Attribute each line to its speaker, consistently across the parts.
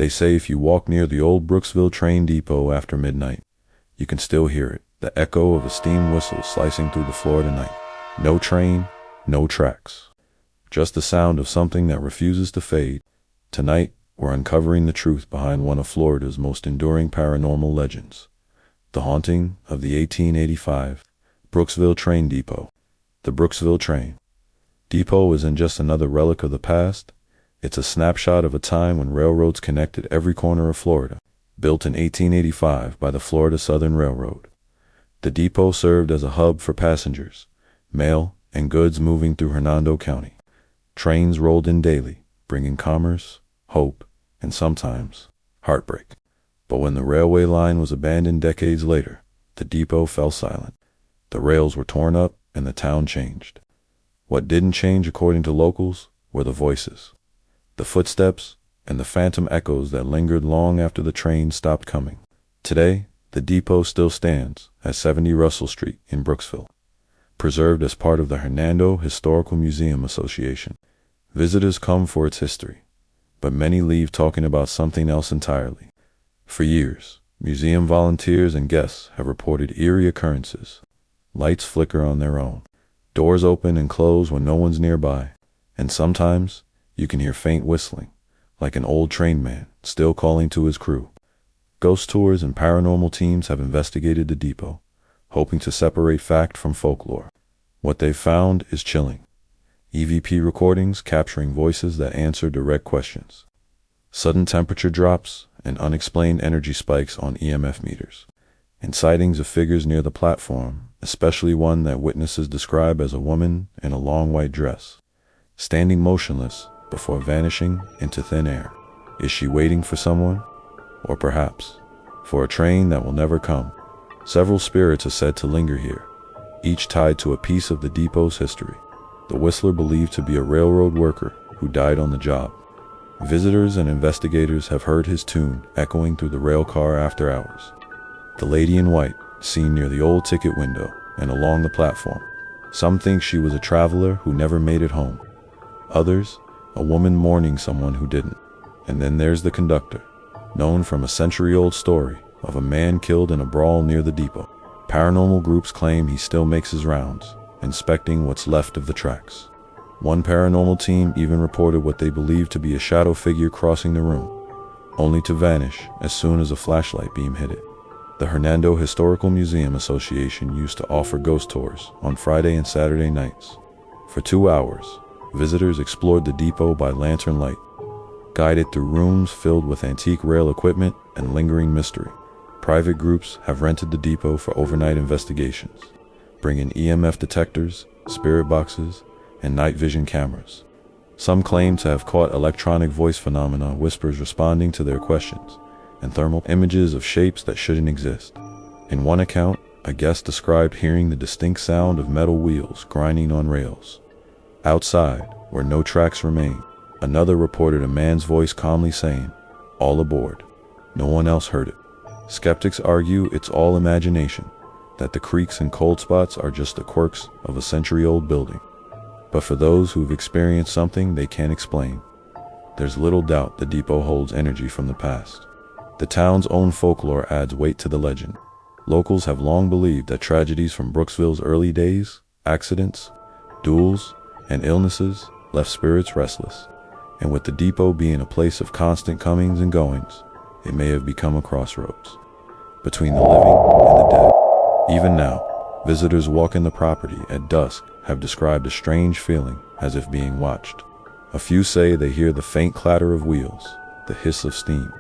Speaker 1: They say if you walk near the old Brooksville Train Depot after midnight, you can still hear it, the echo of a steam whistle slicing through the Florida night. No train, no tracks. Just the sound of something that refuses to fade. Tonight, we're uncovering the truth behind one of Florida's most enduring paranormal legends. The haunting of the 1885 Brooksville Train Depot. The Brooksville Train Depot isn't just another relic of the past. It's a snapshot of a time when railroads connected every corner of Florida. Built in 1885 by the Florida Southern Railroad, the depot served as a hub for passengers, mail, and goods moving through Hernando County. Trains rolled in daily, bringing commerce, hope, and sometimes heartbreak. But when the railway line was abandoned decades later, the depot fell silent. The rails were torn up and the town changed. What didn't change, according to locals, were the voices, the footsteps, and the phantom echoes that lingered long after the train stopped coming. Today, the depot still stands at 70 Russell Street in Brooksville, preserved as part of the Hernando Historical Museum Association. Visitors come for its history, but many leave talking about something else entirely. For years, museum volunteers and guests have reported eerie occurrences. Lights flicker on their own, doors open and close when no one's nearby, and sometimes you can hear faint whistling, like an old train man still calling to his crew. Ghost tours and paranormal teams have investigated the depot, hoping to separate fact from folklore. What they've found is chilling. EVP recordings capturing voices that answer direct questions. Sudden temperature drops and unexplained energy spikes on EMF meters. And sightings of figures near the platform, especially one that witnesses describe as a woman in a long white dress, standing motionless before vanishing into thin air. Is she waiting for someone? Or perhaps for a train that will never come? Several spirits are said to linger here, each tied to a piece of the depot's history. The whistler believed to be a railroad worker who died on the job. Visitors and investigators have heard his tune echoing through the rail car after hours. The lady in white, seen near the old ticket window and along the platform. Some think she was a traveler who never made it home. Others, a woman mourning someone who didn't. And then there's the conductor, known from a century-old story of a man killed in a brawl near the depot. Paranormal groups claim he still makes his rounds, inspecting what's left of the tracks. One paranormal team even reported what they believed to be a shadow figure crossing the room, only to vanish as soon as a flashlight beam hit it. The Hernando Historical Museum Association used to offer ghost tours on Friday and Saturday nights. For 2 hours, visitors explored the depot by lantern light, guided through rooms filled with antique rail equipment and lingering mystery. Private groups have rented the depot for overnight investigations, bringing EMF detectors, spirit boxes, and night vision cameras. Some claim to have caught electronic voice phenomena, whispers responding to their questions, and thermal images of shapes that shouldn't exist. In one account, a guest described hearing the distinct sound of metal wheels grinding on rails. Outside, where no tracks remain, another reported a man's voice calmly saying, "All aboard." No one else heard it. Skeptics argue it's all imagination, that the creaks and cold spots are just the quirks of a century-old building. But for those who've experienced something they can't explain, there's little doubt the depot holds energy from the past. The town's own folklore adds weight to the legend. Locals have long believed that tragedies from Brooksville's early days, accidents, duels, and illnesses left spirits restless. And with the depot being a place of constant comings and goings, it may have become a crossroads between the living and the dead. Even now, visitors walking the property at dusk have described a strange feeling as if being watched. A few say they hear the faint clatter of wheels, the hiss of steam,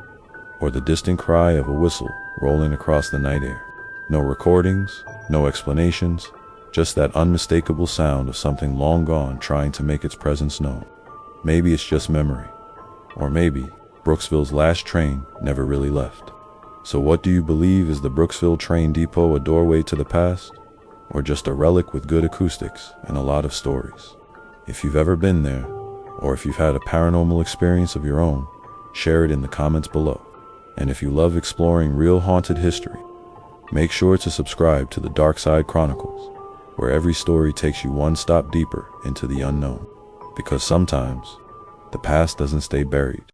Speaker 1: or the distant cry of a whistle rolling across the night air. No recordings, no explanations, just that unmistakable sound of something long gone trying to make its presence known. Maybe it's just memory, or maybe Brooksville's last train never really left. So what do you believe? Is the Brooksville Train Depot a doorway to the past, or just a relic with good acoustics and a lot of stories? If you've ever been there, or if you've had a paranormal experience of your own, share it in the comments below. And if you love exploring real haunted history, make sure to subscribe to the Darkside Chronicles, where every story takes you one stop deeper into the unknown. Because sometimes, the past doesn't stay buried.